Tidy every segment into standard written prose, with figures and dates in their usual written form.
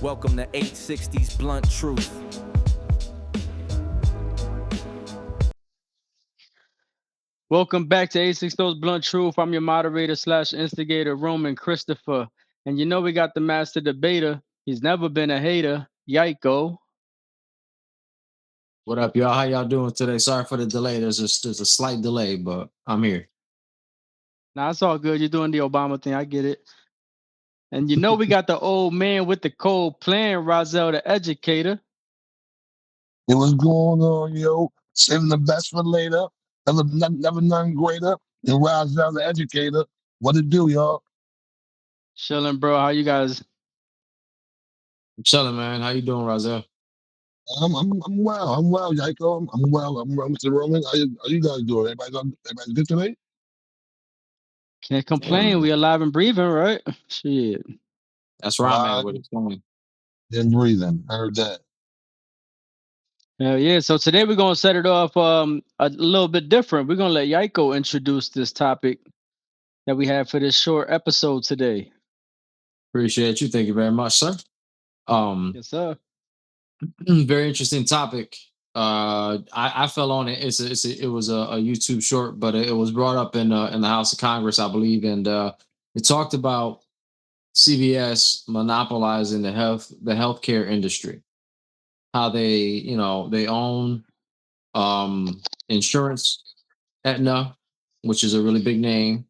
Welcome to 860's Blunt Truth. Welcome back to 860's Blunt Truth. I'm your moderator / instigator, Roman Christopher. And you know we got the master debater. He's never been a hater. Yiko. What up, y'all? How y'all doing today? Sorry for the delay. There's a slight delay, but I'm here. Nah, it's all good. You're doing the Obama thing. I get it. And you know we got the old man with the cold plan, Rozelle the educator. Hey, what's going on, yo? Saving the best for later. Never none greater than Rozelle the educator. What it do, y'all? Chilling, bro. How you guys? I'm chilling, man. How you doing, Rozelle? I'm well. I'm well, Yiko. I'm well, Mr. Roman. How you guys doing? Everybody good today? Can't complain. We alive and breathing, right? Shit. That's where I'm at with it. Then breathing. I heard that. Hell yeah. So today we're gonna set it off a little bit different. We're gonna let Yiko introduce this topic that we have for this short episode today. Appreciate you. Thank you very much, sir. Yes, sir. Very interesting topic. I fell on it. It was a YouTube short, but it was brought up in the House of Congress, I believe, and it talked about CVS monopolizing the healthcare industry. How they own insurance, Aetna, which is a really big name.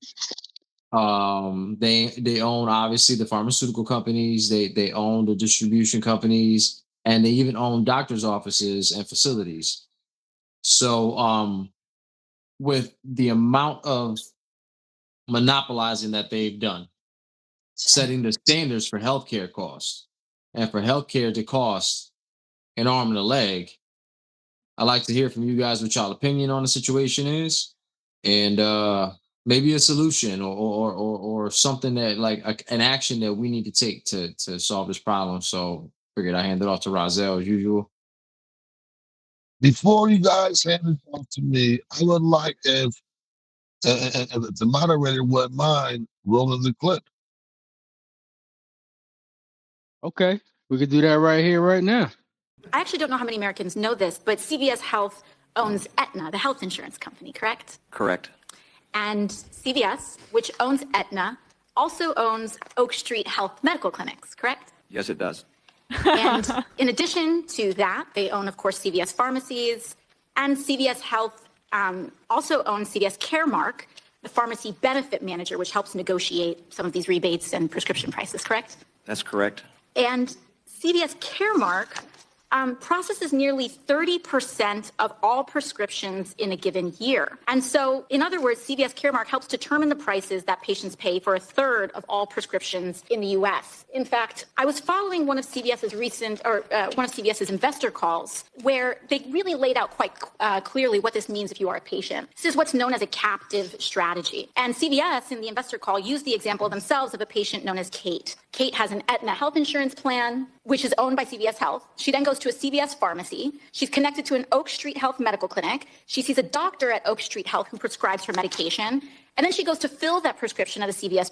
They own obviously the pharmaceutical companies. They own the distribution companies, and they even own doctors' offices and facilities. So with the amount of monopolizing that they've done, setting the standards for healthcare costs, and for healthcare to cost an arm and a leg, I'd like to hear from you guys what y'all opinion on the situation is, and maybe a solution or something that like an action that we need to take to solve this problem. So figured I hand it off to Rozelle as usual. Before you guys hand it off to me, I would like if the moderator wouldn't mind rolling the clip. Okay. We could do that right here, right now. I actually don't know how many Americans know this, but CVS Health owns Aetna, the health insurance company, correct? Correct. And CVS, which owns Aetna, also owns Oak Street Health Medical Clinics, correct? Yes, it does. And in addition to that, they own, of course, CVS Pharmacies, and CVS Health also owns CVS Caremark, the pharmacy benefit manager, which helps negotiate some of these rebates and prescription prices, correct? That's correct. And CVS Caremark processes nearly 30% of all prescriptions in a given year. And so, in other words, CVS Caremark helps determine the prices that patients pay for a third of all prescriptions in the U.S. In fact, I was following one of CVS's investor calls where they really laid out quite clearly what this means if you are a patient. This is what's known as a captive strategy. And CVS in the investor call used the example themselves of a patient known as Kate. Kate has an Aetna health insurance plan, which is owned by CVS Health. She then goes to a CVS pharmacy. She's connected to an Oak Street Health medical clinic. She sees a doctor at Oak Street Health who prescribes her medication. And then she goes to fill that prescription at a CVS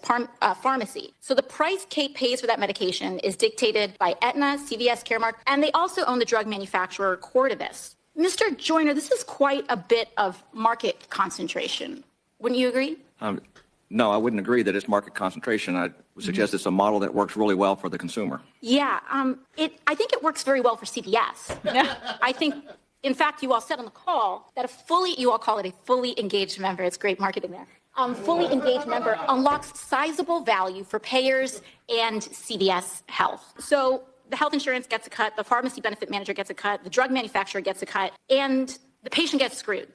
pharmacy. So the price Kate pays for that medication is dictated by Aetna, CVS Caremark, and they also own the drug manufacturer Cordavis. Mr. Joyner, this is quite a bit of market concentration. Wouldn't you agree? No, I wouldn't agree that it's market concentration. I would suggest it's a model that works really well for the consumer. Yeah, I think it works very well for CVS. I think, in fact, you all said on the call that you all call it a fully engaged member. It's great marketing there. Fully engaged member unlocks sizable value for payers and CVS Health. So the health insurance gets a cut, the pharmacy benefit manager gets a cut, the drug manufacturer gets a cut, and the patient gets screwed.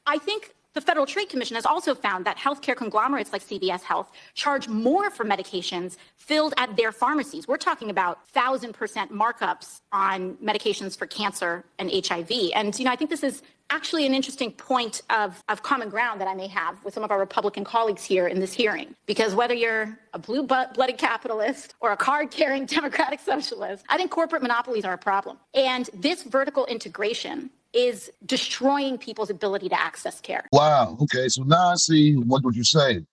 I think the Federal Trade Commission has also found that healthcare conglomerates like CVS Health charge more for medications filled at their pharmacies. We're talking about 1,000% markups on medications for cancer and HIV. And, I think this is actually an interesting point of common ground that I may have with some of our Republican colleagues here in this hearing. Because whether you're a blue-blooded capitalist or a card-carrying democratic socialist, I think corporate monopolies are a problem. And this vertical integration is destroying people's ability to access care. Wow. Okay. So now I see what you're saying.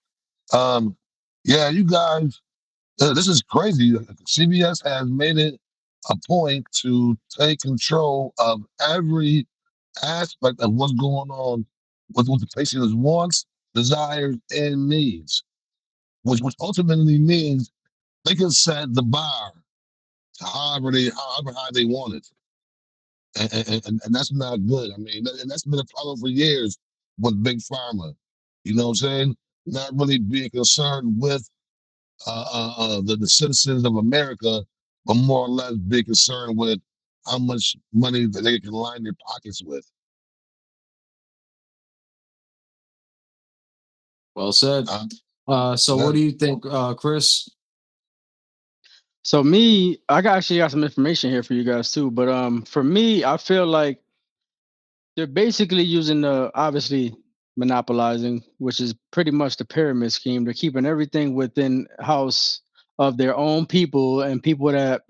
Yeah, you guys, this is crazy. CVS has made it a point to take control of every aspect of what's going on with what the patient's wants, desires, and needs, which ultimately means they can set the bar to however high they want it. And that's not good. I mean, and that's been a problem for years with big pharma. You know what I'm saying? Not really being concerned with the citizens of America, but more or less being concerned with how much money that they can line their pockets with. Well said. So Yeah. what do you think, Chris? So me, actually got some information here for you guys too. But for me, I feel like they're basically using the obviously monopolizing, which is pretty much the pyramid scheme. They're keeping everything within house of their own people and people that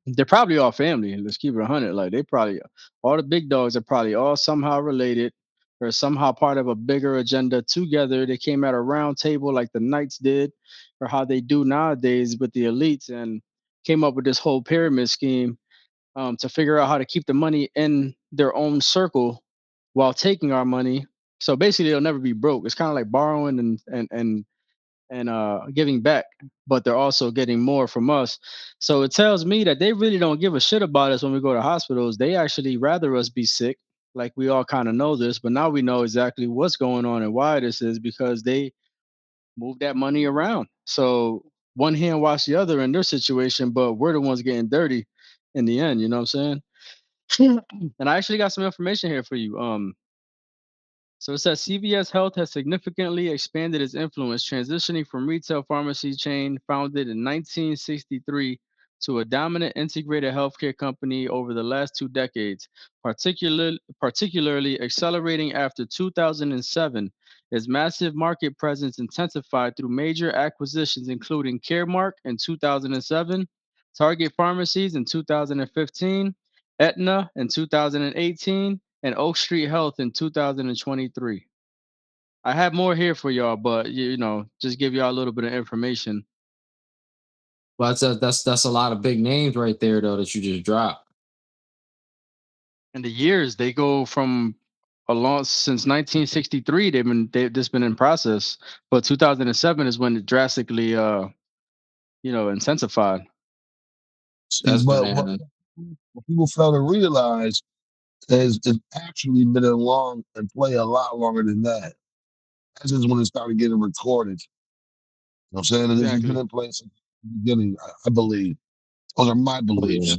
they're probably all family. Let's keep it 100. Like they probably all the big dogs are probably all somehow related or somehow part of a bigger agenda together. They came at a round table like the knights did, or how they do nowadays with the elites, and came up with this whole pyramid scheme to figure out how to keep the money in their own circle while taking our money. So basically, they'll never be broke. It's kind of like borrowing and giving back, but they're also getting more from us. So it tells me that they really don't give a shit about us when we go to hospitals. They actually rather us be sick. Like we all kind of know this, but now we know exactly what's going on and why this is because they move that money around. So one hand wash the other in their situation, but we're the ones getting dirty in the end. You know what I'm saying? And I actually got some information here for you. So it says CVS Health has significantly expanded its influence, transitioning from retail pharmacy chain founded in 1963 to a dominant integrated healthcare company over the last 2 decades, particularly accelerating after 2007. Its massive market presence intensified through major acquisitions, including Caremark in 2007, Target Pharmacies in 2015, Aetna in 2018, and Oak Street Health in 2023. I have more here for y'all, but just give y'all a little bit of information. Well, that's a lot of big names right there, though, that you just dropped. And the years they go from a long since 1963, they've just been in process, but 2007 is when it drastically intensified. See, That's but what bananas. people fail to realize is it's actually been along and play a lot longer than that. That's just when it started getting recorded. You know what I'm saying? This has been Exactly. in place since the beginning, I believe. Those are my Oh yeah. beliefs.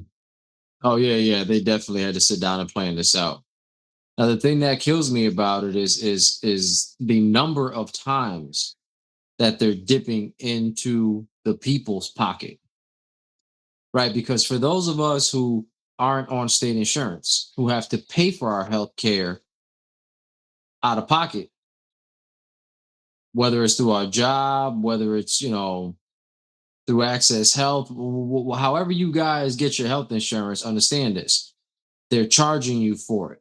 Oh yeah, yeah. They definitely had to sit down and plan this out. Now the thing that kills me about it is the number of times that they're dipping into the people's pocket, right? Because for those of us who aren't on state insurance, who have to pay for our health care out of pocket, whether it's through our job, whether it's through Access Health, however you guys get your health insurance, understand this: they're charging you for it.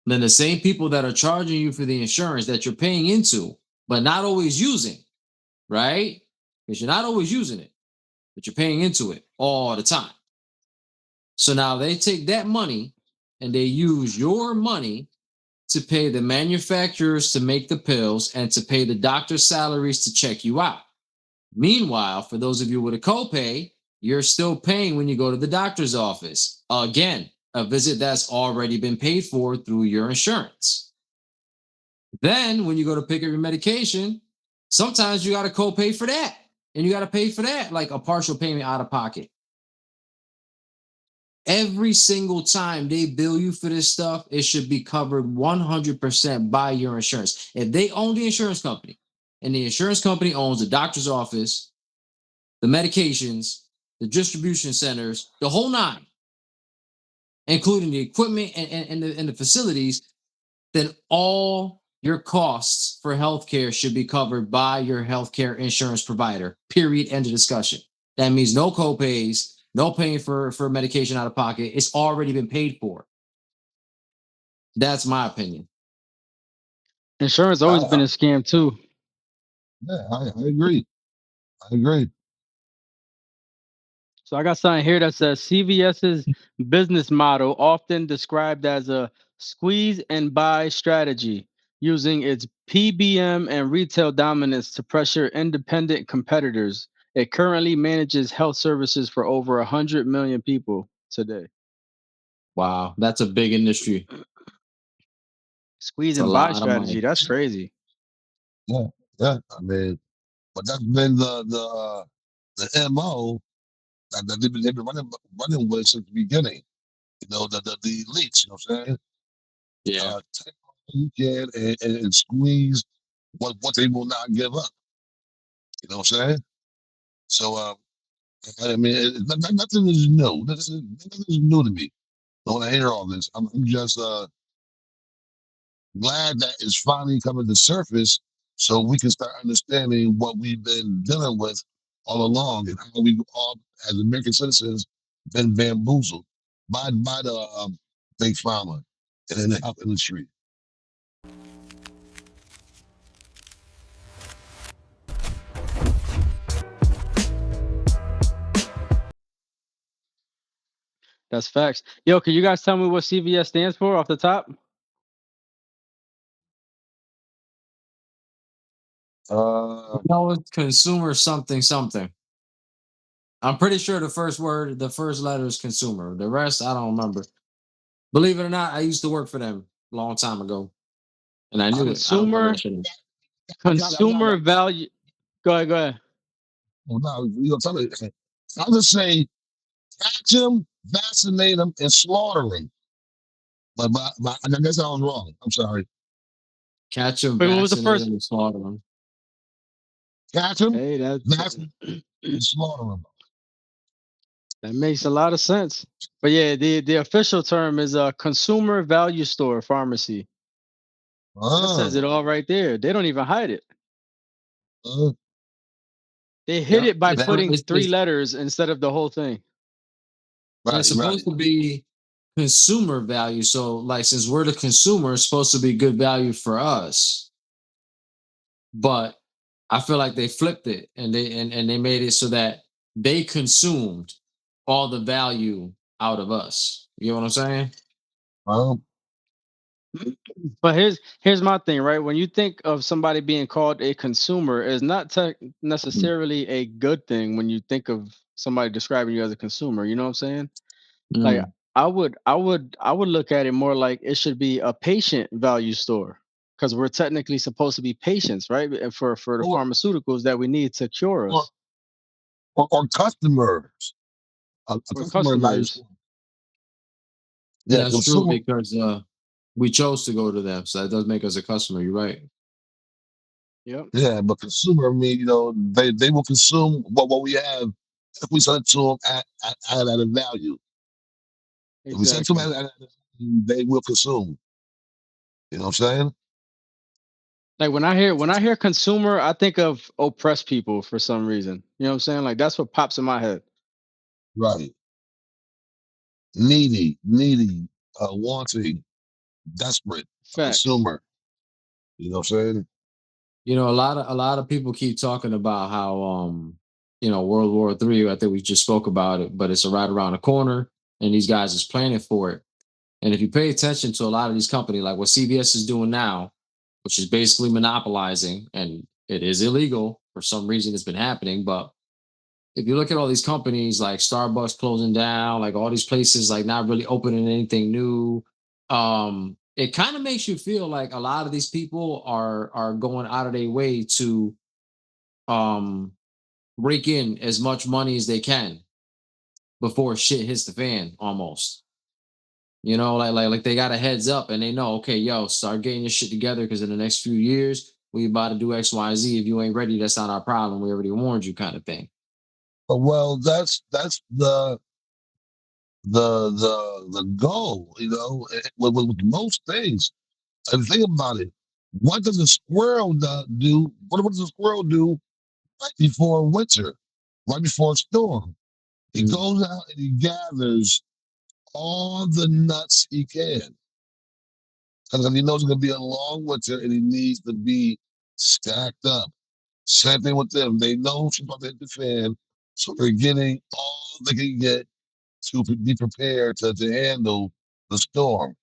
Then the same people that are charging you for the insurance that you're paying into, but not always using, right? Because you're not always using it, but you're paying into it all the time. So now they take that money and they use your money to pay the manufacturers to make the pills and to pay the doctor's salaries to check you out. Meanwhile, for those of you with a copay, you're still paying when you go to the doctor's office. Again, a visit that's already been paid for through your insurance. Then, when you go to pick up your medication, sometimes you got to copay for that. And you got to pay for that, like a partial payment out of pocket. Every single time they bill you for this stuff, it should be covered 100% by your insurance. If they own the insurance company and the insurance company owns the doctor's office, the medications, the distribution centers, the whole nine, including the equipment and the facilities, then all your costs for healthcare should be covered by your healthcare insurance provider. Period. End of discussion. That means no copays, no paying for medication out of pocket. It's already been paid for. That's my opinion. Insurance I, always been I, a scam too. yeah, I agree. I agree. So I got something here that says CVS's business model, often described as a squeeze and buy strategy, using its PBM and retail dominance to pressure independent competitors. It currently manages health services for over 100 million people today. Wow, that's a big industry. Squeeze It's a and buy lot of strategy. money. That's crazy. Yeah, yeah. I mean, but that's been the MO that they've been running with since the beginning. You know, the elites. You know what I'm saying? Yeah. Take all you can and squeeze what they will not give up. You know what I'm saying? So, I mean, nothing is new. Nothing is new to me. So when I hear all this, I'm just glad that it's finally coming to surface so we can start understanding what we've been dealing with all along and how we all, as American citizens, been bamboozled by the big pharma and in the health industry. That's facts. Yo, can you guys tell me what CVS stands for off the top? No, it's consumer something something. I'm pretty sure the first word, the first letter is consumer. The rest, I don't remember. Believe it or not, I used to work for them a long time ago, and I knew it. I don't remember that Consumer, shit. I got consumer that. value. Go ahead, go ahead. Well, no, you know, tell me. I'll just say catch them, vaccinate them, and slaughter them. But I guess I was wrong. I'm sorry. Catch them, Wait, what was the vaccinate first? them, and slaughter them. Catch them, Hey, that vaccinate, and slaughter them. that makes a lot of sense. But yeah, the official term is a consumer value store pharmacy. That says Ah, it all right there. They don't even hide it. uh, They hid Yep. it by It's, that, putting it's, three it's, letters instead of the whole thing. and it's right, right. supposed to be consumer value. So, like, since we're the consumer, it's supposed to be good value for us. But I feel like they flipped it and they made it so that they consumed all the value out of us. You know what I'm saying? Um, But here's my thing, right? When you think of somebody being called a consumer, it's not necessarily a good thing when you think of somebody describing you as a consumer. You know what I'm saying? Like Mm. I would look at it more like it should be a patient value store because we're technically supposed to be patients, right? And for the or, pharmaceuticals that we need to cure or, us. or customers. A We're customer value. customers. Yeah, That's true consumer. because we chose to go to them. So that does make us a customer. You're right. Yep. Yeah, but consumer, I mean, you know, they will consume what we have if we sell it to them at added value. If we sell it to them Exactly. at added value, they will consume. You know what I'm saying? Like when I hear consumer, I think of oppressed people for some reason. You know what I'm saying? Like that's what pops in my head. Right. Needy, wanting, desperate, a Facts. consumer. You know what I'm saying? You know, a lot of people keep talking about how World War III, I think we just spoke about it, but it's right around the corner and these guys is planning for it. And if you pay attention to a lot of these companies, like what CVS is doing now, which is basically monopolizing, and it is illegal for some reason it's been happening, but if you look at all these companies like Starbucks closing down, like all these places like not really opening anything new, it kind of makes you feel like a lot of these people are going out of their way to um rake in as much money as they can before shit hits the fan almost. You know, like they got a heads up and they know, okay, yo, start getting your shit together because in the next few years we about to do X, Y, Z. If you ain't ready, that's not our problem. We already warned you, kind of thing. Well, that's the goal, you know, with most things. And think about it. What does a squirrel do? What does a squirrel do right before winter, right before a storm? He Mm. goes out and he gathers all the nuts he can. Because he knows it's going to be a long winter and he needs to be stacked up. Same thing with them. They know she's about to hit the fan. So they're getting all they can get to be prepared to handle the storm.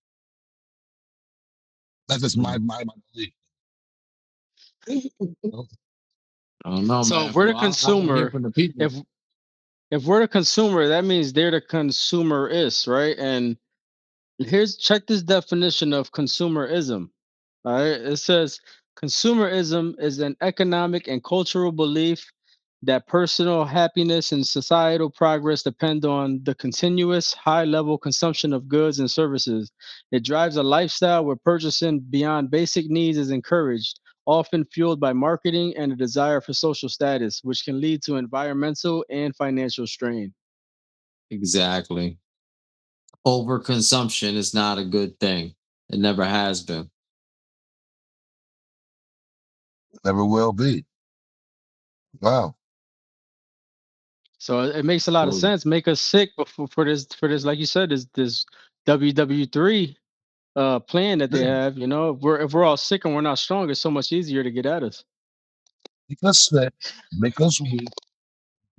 That's just Mm. my belief. I don't know, So if man. we're the Well, I want to hear consumer, from the people. if we're the consumer, that means they're the consumerist, right? And check this definition of consumerism. All right. It says consumerism is an economic and cultural belief that personal happiness and societal progress depend on the continuous high level consumption of goods and services. It drives a lifestyle where purchasing beyond basic needs is encouraged, often fueled by marketing and a desire for social status, which can lead to environmental and financial strain. Exactly. Overconsumption is not a good thing. It never has been. Never will be. Wow. So it makes a lot of So, sense. Make us sick before for this, like you said, this WW3 plan that they Yeah. have. If we're all sick and we're not strong, it's so much easier to get at us. Make us sick, make us weak,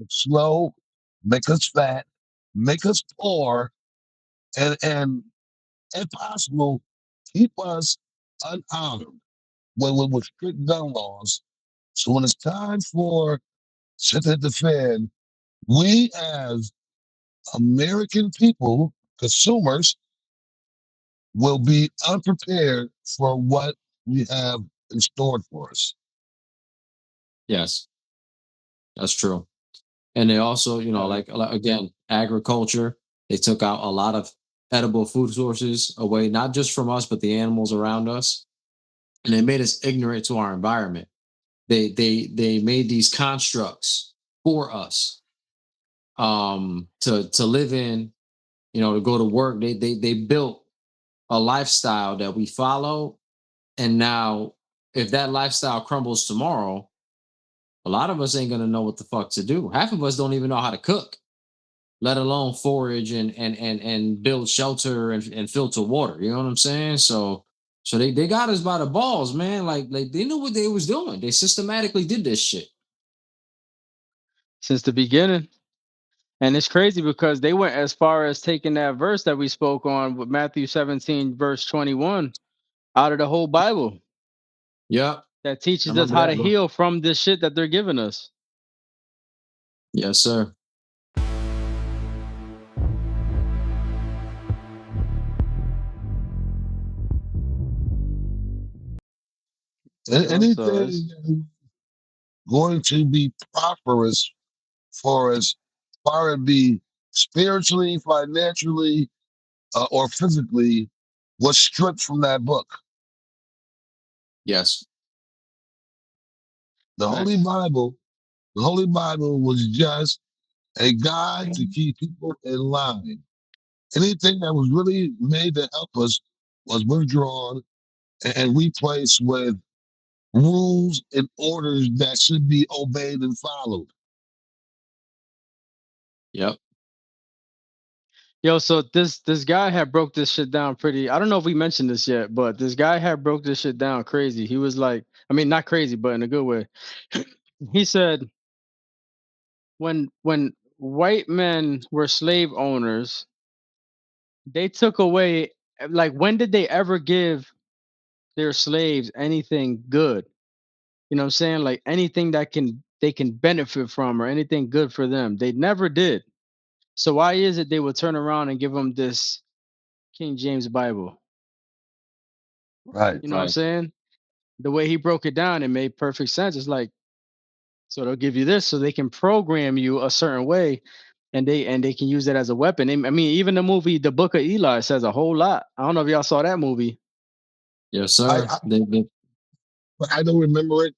slow, make us fat, make us poor, and if possible, keep us unarmed with strict gun laws. So when it's time for shit to hit the fan, we as American people, consumers, will be unprepared for what we have in store for us. yes, that's true. And they also, like again, agriculture. They took out a lot of edible food sources away, not just from us, but the animals around us, and they made us ignorant to our environment. They made these constructs for us, to live in, to go to work. They built a lifestyle that we follow, and now if that lifestyle crumbles tomorrow, a lot of us ain't gonna know what the fuck to do. Half of us don't even know how to cook, let alone forage and build shelter and filter water. You know what I'm saying? So they got us by the balls, man. Like they knew what they was doing. They systematically did this shit. Since the beginning. And it's crazy because they went as far as taking that verse that we spoke on with Matthew 17, verse 21, out of the whole Bible Yep. that I teaches us remember how to that, bro. heal from this shit that they're giving us. Yes, sir. So it's Anything going to be prosperous for us, far as be spiritually, financially, or physically, was stripped from that book. Yes. The Holy facts. Bible, the Holy Bible was just a guide to keep people in line. Anything that was really made to help us was withdrawn and replaced with rules and orders that should be obeyed and followed. Yep. Yo, so this guy had broke this shit down pretty. I don't know if we mentioned this yet, but this guy had broke this shit down crazy. He was like, I mean, not crazy, but in a good way. He said when white men were slave owners, they took away, like, when did they ever give their slaves anything good? You know what I'm saying? Like anything that they can benefit from or anything good for them. They never did. So why is it they would turn around and give them this King James Bible? Right. You know what I'm Right. saying? The way he broke it down, it made perfect sense. It's like, so they'll give you this so they can program you a certain way, and they can use it as a weapon. I mean, even the movie The Book of Eli says a whole lot. I don't know if y'all saw that movie. Yes, I, sir. I I don't remember it.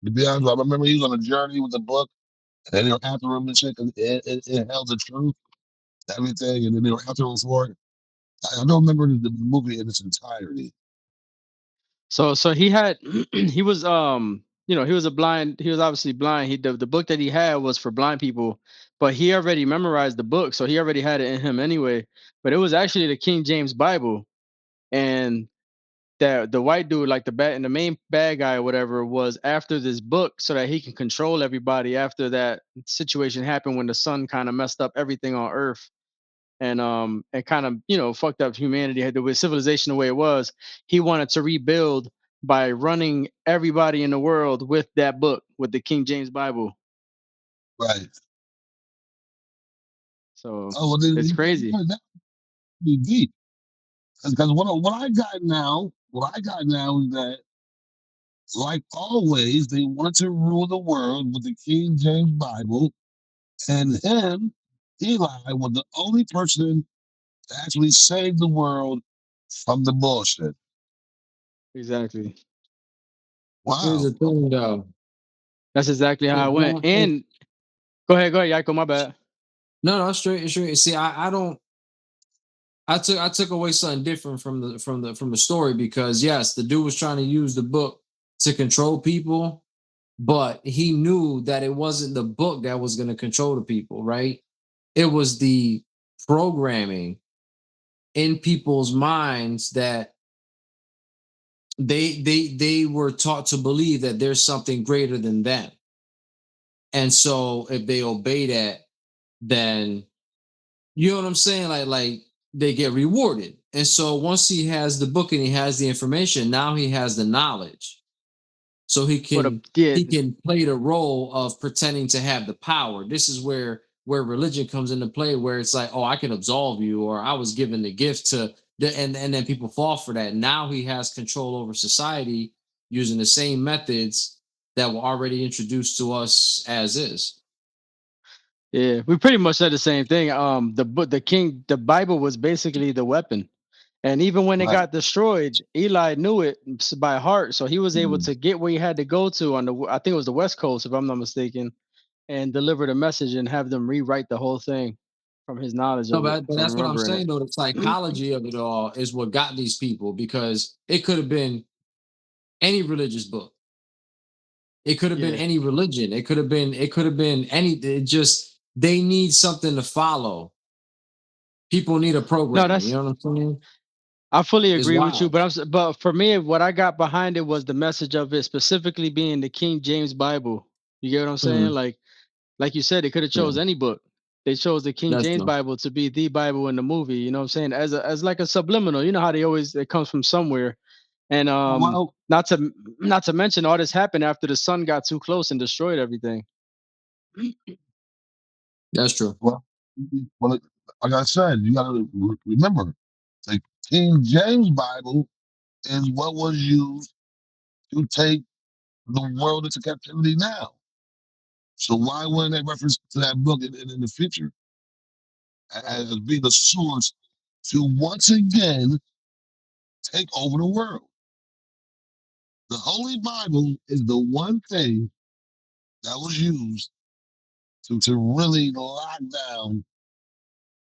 To be honest, I remember he was on a journey with the book, and they were after him and shit, 'cause it held the truth, everything, and then they were after him for it. I don't remember the movie in its entirety. So he had he was he was he was obviously blind. The book that he had was for blind people, but he already memorized the book, so he already had it in him anyway. But it was actually the King James Bible, and that the white dude, like the main bad guy or whatever, was after this book so that he can control everybody after that situation happened when the sun kind of messed up everything on Earth and kind of fucked up humanity had the way civilization the way it was. He wanted to rebuild by running everybody in the world with that book, with the King James Bible. Right. So Oh, well, it's crazy. that be deep. Because what I got now is that, like always, they want to rule the world with the King James Bible, and Eli, was the only person to actually save the world from the bullshit. Exactly. Here's Wow. the thing, though. That's exactly how It I went. won't. And go ahead, Yako, my bad. No, straight, straight. See, I don't. I took away something different from the story because yes, the dude was trying to use the book to control people, but he knew that it wasn't the book that was going to control the people, right? It was the programming in people's minds that they were taught to believe that there's something greater than them. And so if they obey that, then you know what I'm saying? Like they get rewarded. And so once he has the book and he has the information, now he has the knowledge. So he But can yeah, he can play the role of pretending to have the power. This is where religion comes into play, where it's like, oh, I can absolve you, or I was given the gift to and then people fall for that. Now he has control over society using the same methods that were already introduced to us as is. yeah, we pretty much said the same thing. The book, the Bible was basically the weapon. And even when it Right. got destroyed, Eli knew it by heart, so he was able Mhm. to get where he had to go to on I think it was the West Coast, if I'm not mistaken, and deliver the message and have them rewrite the whole thing from his knowledge No, of it, but from that's what I'm remembering it. saying though. The psychology of it all is what got these people because it could have been any religious book. It could have been Yeah, any religion. It could have been any it just they need something to follow. People need a no, programming. You that's know what I'm saying? I fully It's agree with you, wild. but but for me, what I got behind it was the message of it specifically being the King James Bible. You get what I'm saying? Mhm. Like you said, they could have Yeah, chose any book. They chose the King that's James true. Bible to be the Bible in the movie. You know what I'm saying? As like a subliminal. You know how it comes from somewhere. And Well, not to mention all this happened after the sun got too close and destroyed everything. That's true. well, well, like I said, you got to remember, the King James Bible is what was used to take the world into captivity now. So why wouldn't they reference to that book in the future Right. as being the source to once again take over the world? The Holy Bible is the one thing that was used to really lock down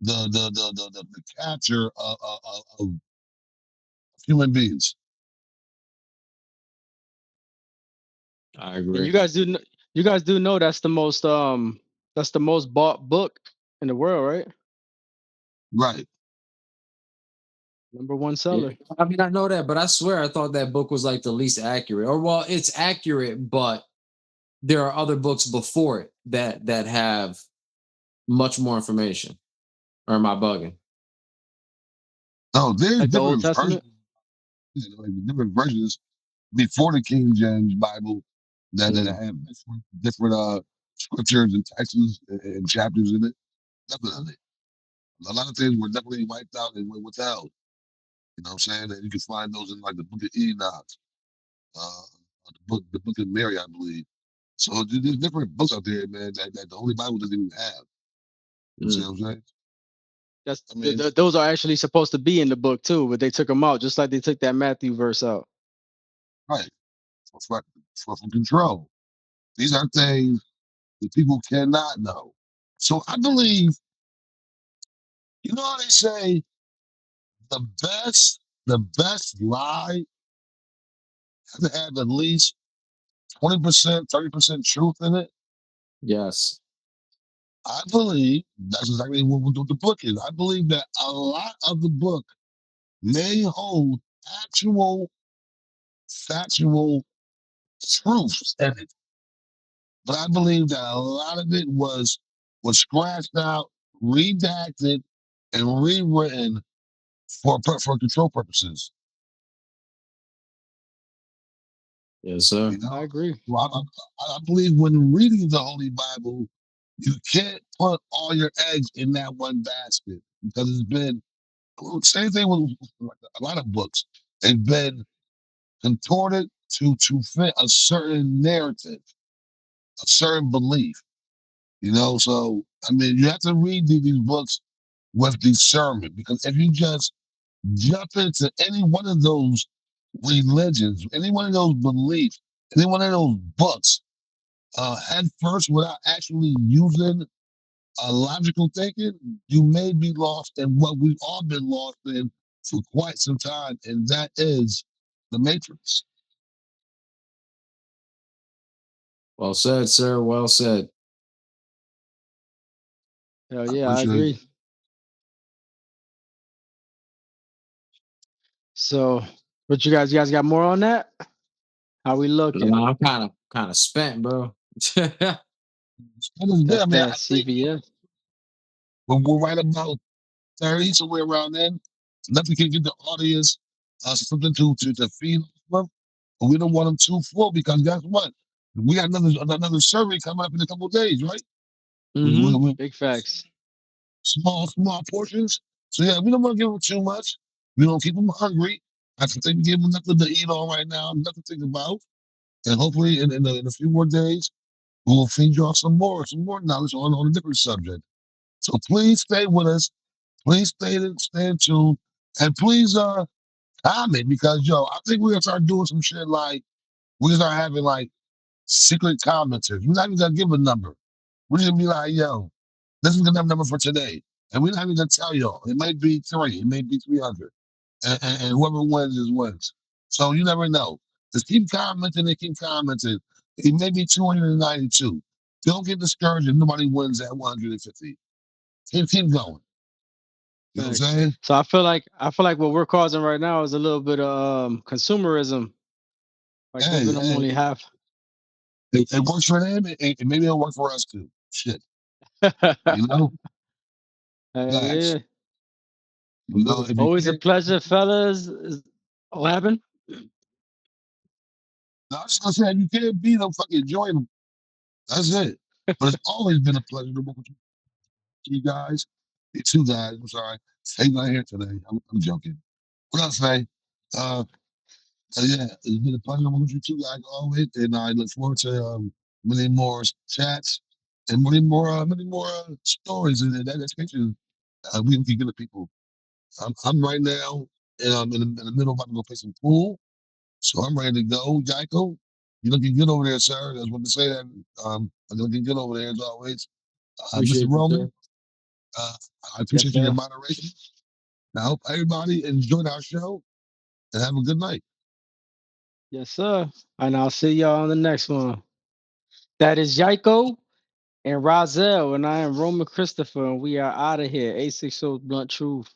the capture of human beings. I And agree. you guys do know that's the most bought book in the world, right? Right. Number one Yeah. seller. I mean, I know that, but I swear I thought that book was like the least accurate. Or well, it's accurate, but there are other books before it that have much more information. Or am I bugging? No, there's Like the Old different versions, Testament. like different versions before the King James Bible that Mm, have different scriptures and texts and chapters in it. Definitely. A lot of things were definitely wiped out and went withheld. You know what I'm saying? And you can find those in like the book of Enoch, uh, the book of Mary, I believe. So there's different books out there, man, that the Holy Bible doesn't even have. You see mm. what I'm saying? I mean, Those are actually supposed to be in the book too, but they took them out, just like they took that Matthew verse out. right, for control. These are things that people cannot know. So I believe, you know how they say the best lie has to have at least 20%, 30% truth in it. Yes. I believe that's exactly what the book is. I believe that a lot of the book may hold actual factual truths in it. But I believe that a lot of it was scratched out, redacted, and rewritten for control purposes. Yes, sir. You I know, agree. well, I believe when reading the Holy Bible, you can't put all your eggs in that one basket because it's been same thing with a lot of books. They've been contorted to fit a certain narrative, a certain belief. You know, so I mean, you have to read these books with discernment because if you just jump into any one of those religions, any one of those beliefs, any one of those books, head first without actually using logical thinking, you may be lost in what we've all been lost in for quite some time, and that is the Matrix. Well said, sir. Well said. Hell I yeah, I appreciate agree. So, what you guys got more on that? How we looking? I'm kind of spent, bro. it. That is good. I That's mean, that I think CVS. we're right about 30, somewhere around then. Nothing can give the audience something to feed off of. But we don't want them too full because guess what? We got another survey coming up in a couple of days, right? Mm-hmm. We Big facts. small portions. So yeah, we don't want to give them too much. We don't keep them hungry. I think we give them nothing to eat on right now, nothing to think about. And hopefully in a few more days, we will feed you all some more knowledge on a different subject. So please stay with us. Please stay in tune. And please comment because yo, I think we're gonna start doing some shit like we're gonna start having like secret commenters. We're not even gonna give a number. We're just gonna be like, yo, this is gonna have a number for today. And we're not even gonna tell y'all. It may be 3, it may be 300. And whoever wins is wins. So you never know. Just keep commenting and keep commenting. It may be 292. Don't get discouraged if nobody wins at 150. Keep going. You know what I'm Facts. saying? So I feel like what we're causing right now is a little bit of consumerism, like Hey, giving them only half. it works for them. Maybe it'll work for us too. Shit. You Hell know? Facts. yeah. You know, if you Always a can't, pleasure, fellas. What happened? I was just gonna say, if you can't beat them, fucking join them. That's it. But it's always been a pleasure to work with you guys. You two guys, I'm sorry. Faye's not here today. I'm joking. What up, Faye? Uh, yeah, it's been a pleasure working with you two guys always, and I look forward to many more chats and many more stories and that education we can give to people. I'm right now in the middle of about to go play some pool, so I'm ready to go. Jaiko, you're looking good over there, sir. I just want to say that I'm looking good over there as always. Mr. Appreciate you, Roman, sir. uh, I Yes, appreciate your sir. moderation. I hope everybody enjoyed our show and have a good night. Yes, sir. And I'll see y'all on the next one. That is Yaiko and Rozelle, and I am Roman Christopher, and we are out of here. 860 Blunt Truth.